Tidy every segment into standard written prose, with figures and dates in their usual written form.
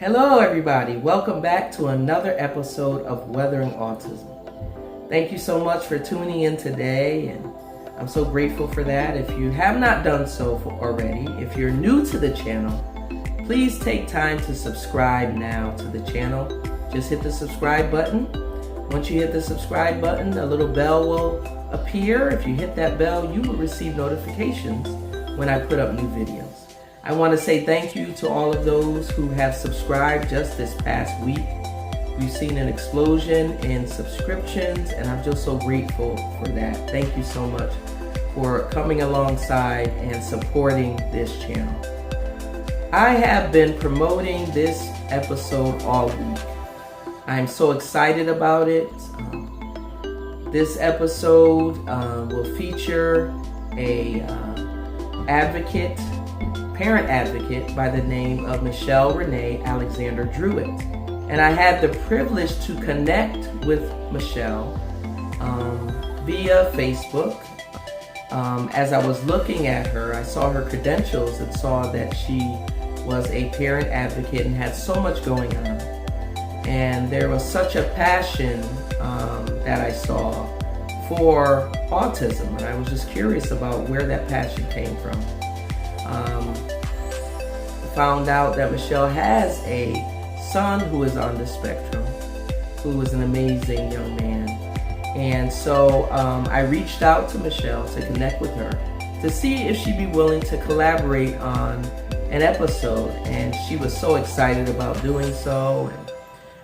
Hello everybody, welcome back to another episode of Weathering Autism. Thank you so much for tuning in today, and I'm so grateful for that. If you have not done so already, if you're new to the channel, please take time to subscribe now to the channel. Just hit the subscribe button. Once you hit the subscribe button, a little bell will appear. If you hit that bell, you will receive notifications when I put up new videos. I want to say thank you to all of those who have subscribed just this past week. We've seen an explosion in subscriptions, and I'm just so grateful for that. Thank you so much for coming alongside and supporting this channel. I have been promoting this episode all week. I'm so excited about it. This episode will feature a parent advocate by the name of Renee Alexander-Druitt. And I had the privilege to connect with Michelle via Facebook. As I was looking at her, I saw her credentials and saw that she was a parent advocate and had so much going on. And there was such a passion that I saw for autism, and I was just curious about where that passion came from. Found out that Michelle has a son who is on the spectrum, who is an amazing young man. And so I reached out to Michelle to connect with her to see if she'd be willing to collaborate on an episode. And she was so excited about doing so. And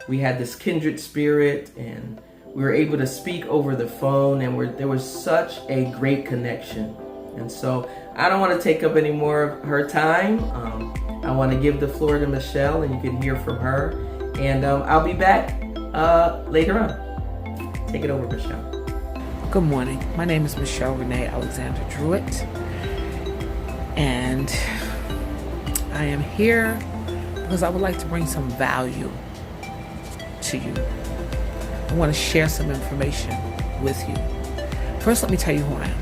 we had this kindred spirit, and we were able to speak over the phone, and there was such a great connection. And so I don't want to take up any more of her time. I want to give the floor to Michelle, and you can hear from her. And I'll be back later on. Take it over, Michelle. Good morning. My name is Renee Alexander-Druitt, and I am here because I would like to bring some value to you. I want to share some information with you. First, let me tell you who I am.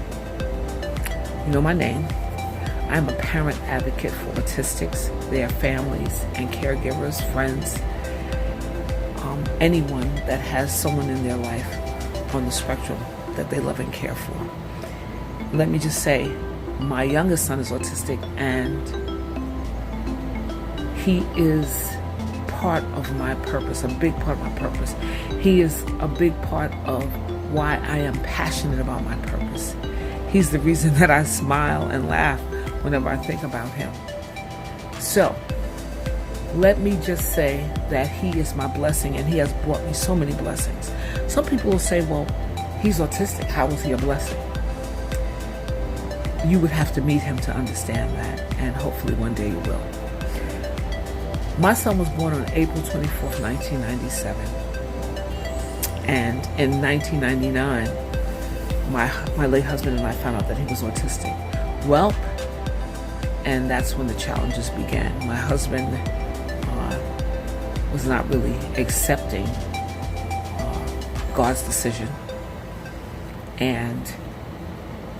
You know my name. I'm a parent advocate for autistics, their families and caregivers, friends, anyone that has someone in their life on the spectrum that they love and care for. Let me just say, my youngest son is autistic, and he is part of my purpose, a big part of my purpose. He is a big part of why I am passionate about my purpose. He's the reason that I smile and laugh whenever I think about him. So, let me just say that he is my blessing, and he has brought me so many blessings. Some people will say, well, he's autistic. How is he a blessing? You would have to meet him to understand that, and hopefully one day you will. My son was born on April 24th, 1997. And in 1999, my late husband and I found out that he was autistic. Well, and that's when the challenges began. My husband was not really accepting God's decision. And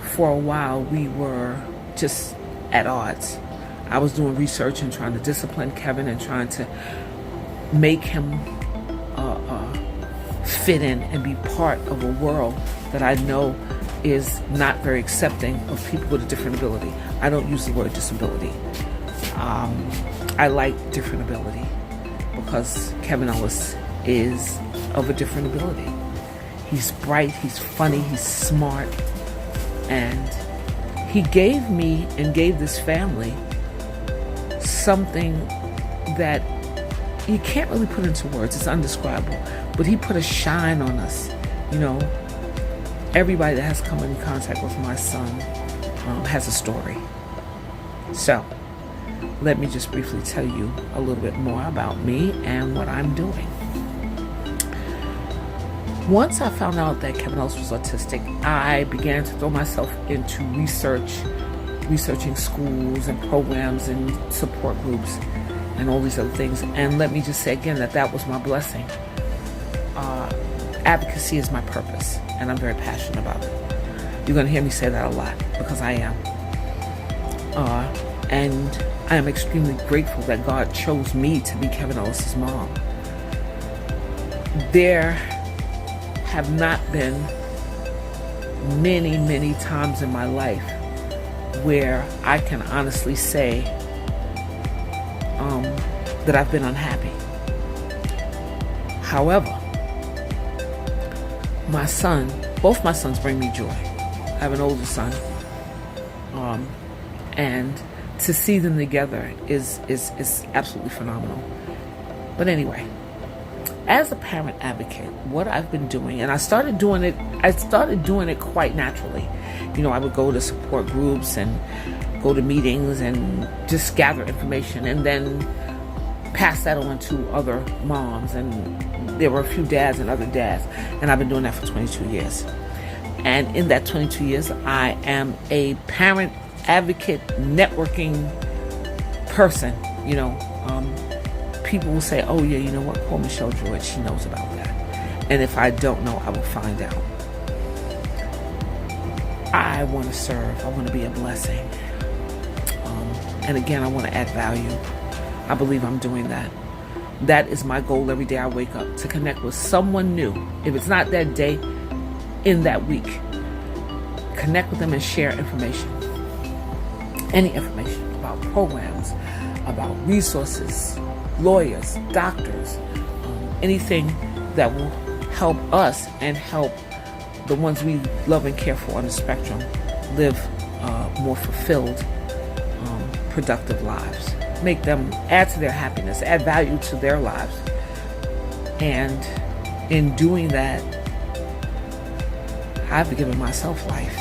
for a while, we were just at odds. I was doing research and trying to discipline Kevin and trying to make him fit in and be part of a world that I know is not very accepting of people with a different ability. I don't use the word disability. I like different ability because Kevin Ellis is of a different ability. He's bright, he's funny, he's smart, and he gave me and gave this family something that you can't really put into words. It's undescribable. But he put a shine on us. You know, everybody that has come in contact with my son has a story. So, let me just briefly tell you a little bit more about me and what I'm doing. Once I found out that Kevin Ellis was autistic, I began to throw myself into researching schools and programs and support groups and all these other things. And let me just say again that was my blessing. Advocacy is my purpose, and I'm very passionate about it. You're going to hear me say that a lot because I am. And I am extremely grateful that God chose me to be Kevin Ellis's mom. There have not been many, many times in my life where I can honestly say that I've been unhappy. However, both my sons bring me joy. I have an older son, and to see them together is absolutely phenomenal. But anyway, as a parent advocate, what I've been doing, and I started doing it quite naturally. I would go to support groups and go to meetings and just gather information and then pass that on to other moms. And there were a few dads and other dads, and I've been doing that for 22 years. And in that 22 years, I am a parent advocate networking person. People will say, oh yeah, you know what, call Michelle Druitt, she knows about that. And if I don't know, I will find out. I want to serve. I want to be a blessing. And again, I want to add value. I believe I'm doing that. That is my goal every day I wake up, to connect with someone new. If it's not that day, in that week, connect with them and share information. Any information about programs, about resources, lawyers, doctors, anything that will help us and help the ones we love and care for on the spectrum live more fulfilled, productive lives. Make them add to their happiness, add value to their lives. And in doing that, I've given myself life.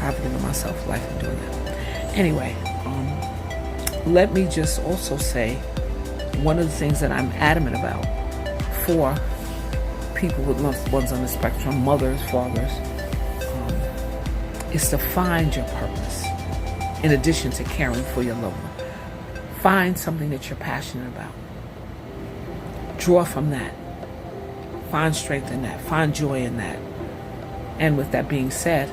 I've given myself life in doing that. Anyway, let me just also say, one of the things that I'm adamant about for people with loved ones on the spectrum, mothers, fathers, is to find your purpose in addition to caring for your loved one. Find something that you're passionate about. Draw from that. Find strength in that. Find joy in that. And with that being said,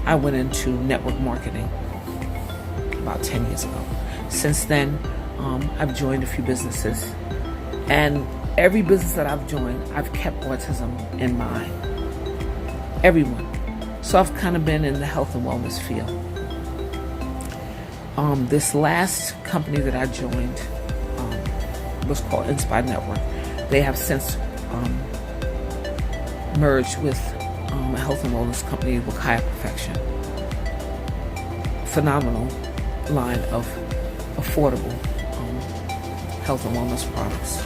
I went into network marketing about 10 years ago. Since then, I've joined a few businesses. And every business that I've joined, I've kept autism in mind. Everyone. So I've kind of been in the health and wellness field. This last company that I joined was called NSpire Network. They have since merged with a health and wellness company, Wakaya Perfection. Phenomenal line of affordable health and wellness products.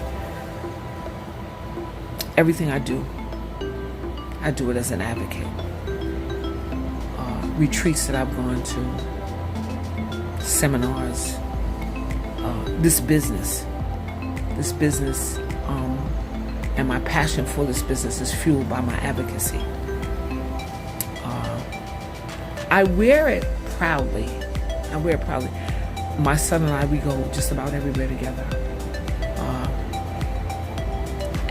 Everything I do it as an advocate. Retreats that I've gone to, seminars, this business, and my passion for this business is fueled by my advocacy. I wear it proudly. My son and I, we go just about everywhere together.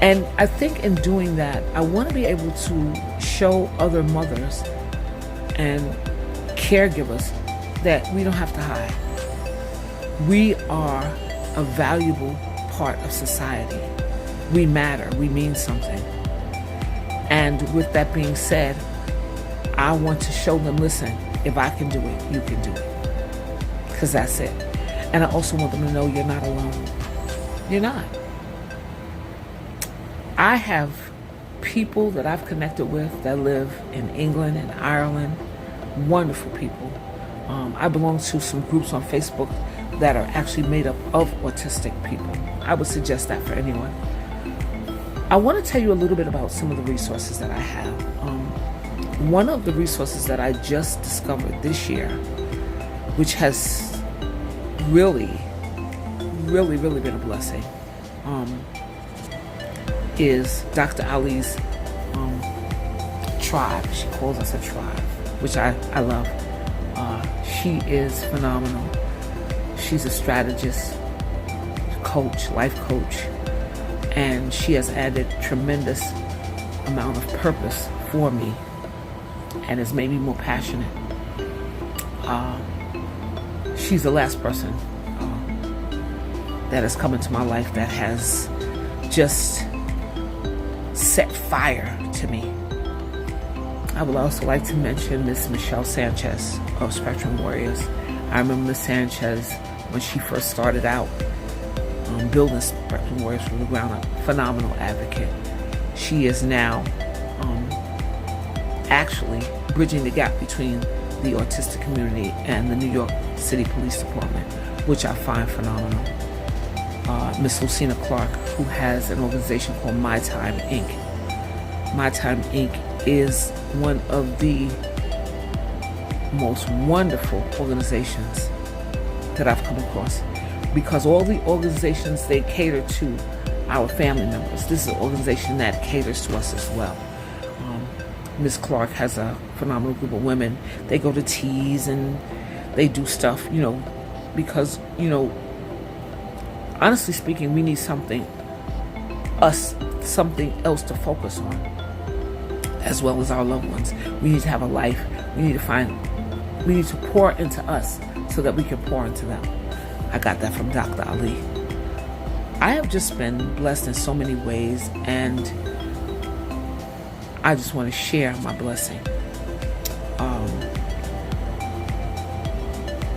And I think in doing that, I want to be able to show other mothers and caregivers that we don't have to hide. We are a valuable part of society. We matter. We mean something. And with that being said, I want to show them, listen, if I can do it, you can do it. Because that's it. And I also want them to know you're not alone. You're not. I have people that I've connected with that live in England and Ireland. Wonderful people. I belong to some groups on Facebook that are actually made up of autistic people. I would suggest that for anyone. I want to tell you a little bit about some of the resources that I have. One of the resources that I just discovered this year, which has really been a blessing, is Dr. Ali's tribe. She calls us a tribe, which I love. She is phenomenal. She's a strategist, coach, life coach, and she has added tremendous amount of purpose for me and has made me more passionate. she's the last person that has come into my life that has just set fire to me. I would also like to mention Miss Michelle Sanchez of Spectrum Warriors. I remember Miss Sanchez when she first started out building Spectrum Warriors from the ground up. Phenomenal advocate. She is now actually bridging the gap between the autistic community and the New York City Police Department, which I find phenomenal. Miss Lucina Clark, who has an organization called My Time Inc. My Time Inc. is one of the most wonderful organizations that I've come across, because all the organizations, they cater to our family members. This is an organization that caters to us as well. Miss Clark has a phenomenal group of women. They go to teas and they do stuff, because, honestly speaking, we need something else to focus on, as well as our loved ones. We need to have a life. We need to pour into us so that we can pour into them. I got that from Dr. Ali. I have just been blessed in so many ways, and I just want to share my blessing.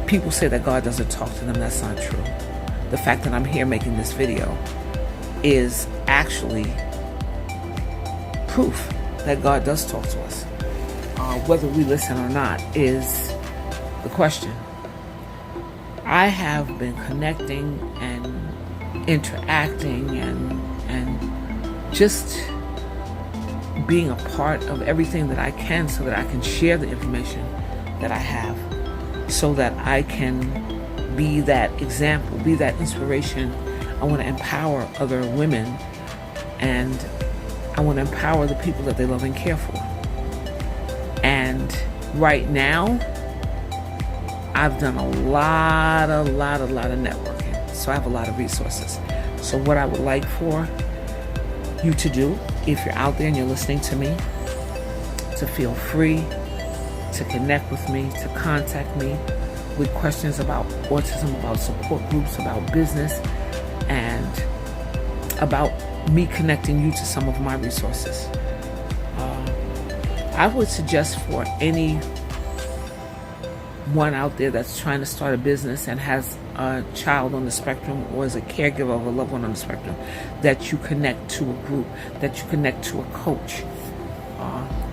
People say that God doesn't talk to them. That's not true. The fact that I'm here making this video is actually proof that God does talk to us. Whether we listen or not is the question. I have been connecting and interacting and just being a part of everything that I can, so that I can share the information that I have, so that I can be that example, be that inspiration. I want to empower other women, and I want to empower the people that they love and care for. And right now, I've done a lot of networking, so I have a lot of resources. So what I would like for you to do, if you're out there and you're listening to me, to feel free to connect with me, to contact me with questions about autism, about support groups, about business, and about me connecting you to some of my resources. I would suggest for any one out there that's trying to start a business and has a child on the spectrum, or is a caregiver of a loved one on the spectrum, that you connect to a group, that you connect to a coach.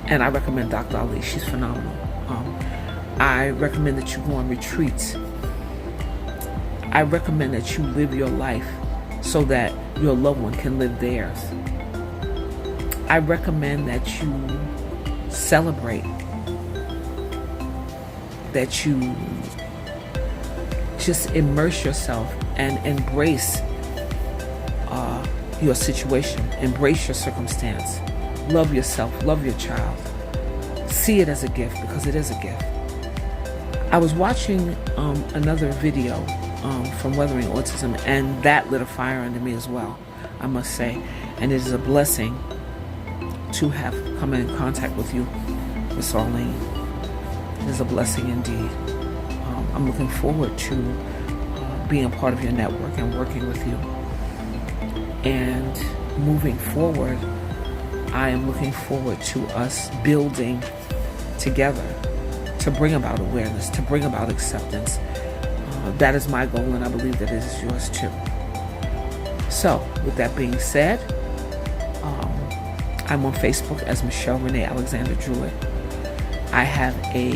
And I recommend Dr. Ali. She's phenomenal. I recommend that you go on retreats. I recommend that you live your life so that your loved one can live theirs. I recommend that you celebrate, that you just immerse yourself and embrace your situation, embrace your circumstance, love yourself, love your child, see it as a gift, because it is a gift. I was watching another video from Weathering Autism, and that lit a fire under me as well, I must say. And it is a blessing to have come in contact with you, Miss Arlene. It is a blessing indeed. I'm looking forward to being a part of your network and working with you. And moving forward, I am looking forward to us building together to bring about awareness, to bring about acceptance. That is my goal, and I believe that it is yours too. So, with that being said, I'm on Facebook as Michelle Renee Alexander-Druitt. I have a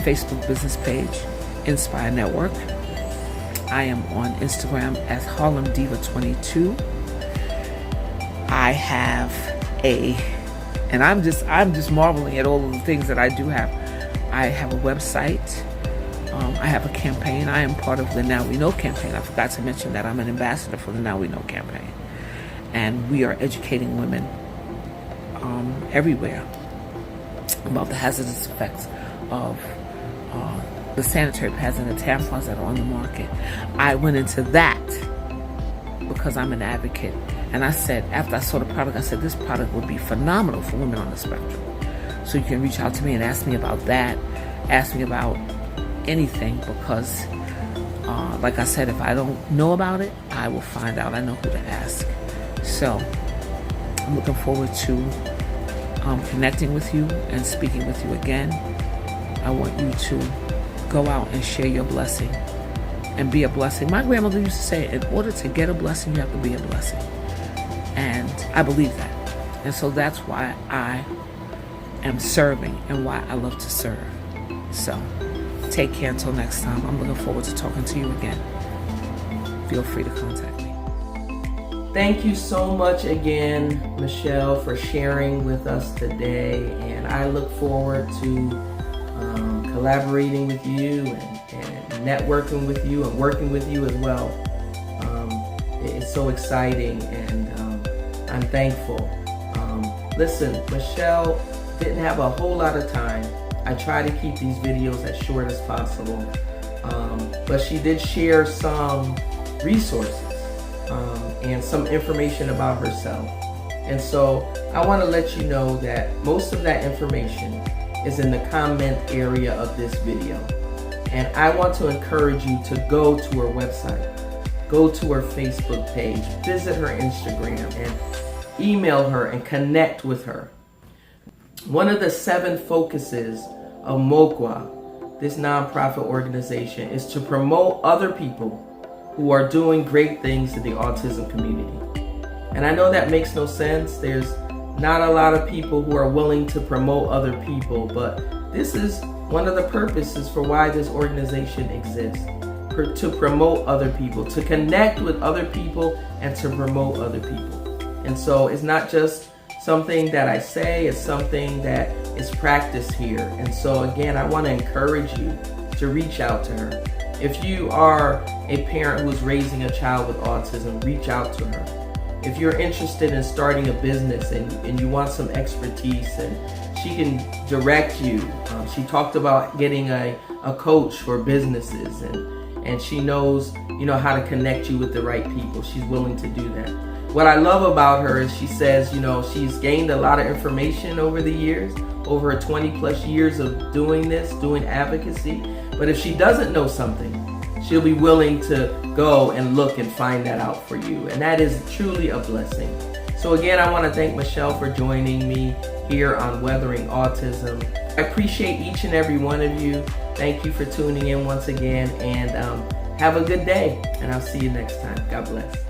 Facebook business page, NSpire Network. I am on Instagram as Harlem Diva 22. I have and I'm just marveling at all of the things that I do have. I have a website. I have a campaign. I am part of the Now We Know campaign. I forgot to mention that I'm an ambassador for the Now We Know campaign. And we are educating women everywhere about the hazardous effects of the sanitary pads and the tampons that are on the market. I went into that because I'm an advocate. And I said, after I saw the product, I said, this product would be phenomenal for women on the spectrum. So you can reach out to me and ask me about that. Ask me about anything because, like I said, if I don't know about it, I will find out. I know who to ask. So I'm looking forward to connecting with you and speaking with you again. I want you to go out and share your blessing and be a blessing. My grandmother used to say, in order to get a blessing, you have to be a blessing. And I believe that. And so that's why I am serving and why I love to serve. So take care until next time. I'm looking forward to talking to you again. Feel free to contact me. Thank you so much again, Michelle, for sharing with us today. And I look forward to collaborating with you and networking with you and working with you as well. It's so exciting, and I'm thankful. Listen, Michelle didn't have a whole lot of time. I try to keep these videos as short as possible, but she did share some resources and some information about herself. And so I want to let you know that most of that information is in the comment area of this video. And I want to encourage you to go to her website, go to her Facebook page, visit her Instagram, and email her and connect with her. One of the 7 focuses of MOQA, this nonprofit organization, is to promote other people who are doing great things in the autism community. And I know that makes no sense. There's not a lot of people who are willing to promote other people, but this is one of the purposes for why this organization exists, to promote other people, to connect with other people, and to promote other people. And so it's not just something that I say, it's something that is practiced here. And so again, I want to encourage you to reach out to her. If you are a parent who's raising a child with autism, reach out to her. If you're interested in starting a business and you want some expertise, and she can direct you. She talked about getting a coach for businesses, and she knows, how to connect you with the right people. She's willing to do that. What I love about her is she says, she's gained a lot of information over the years, over her 20 plus years of doing this, doing advocacy. But if she doesn't know something, she'll be willing to go and look and find that out for you. And that is truly a blessing. So again, I want to thank Michelle for joining me here on Weathering Autism. I appreciate each and every one of you. Thank you for tuning in once again, and have a good day. And I'll see you next time. God bless.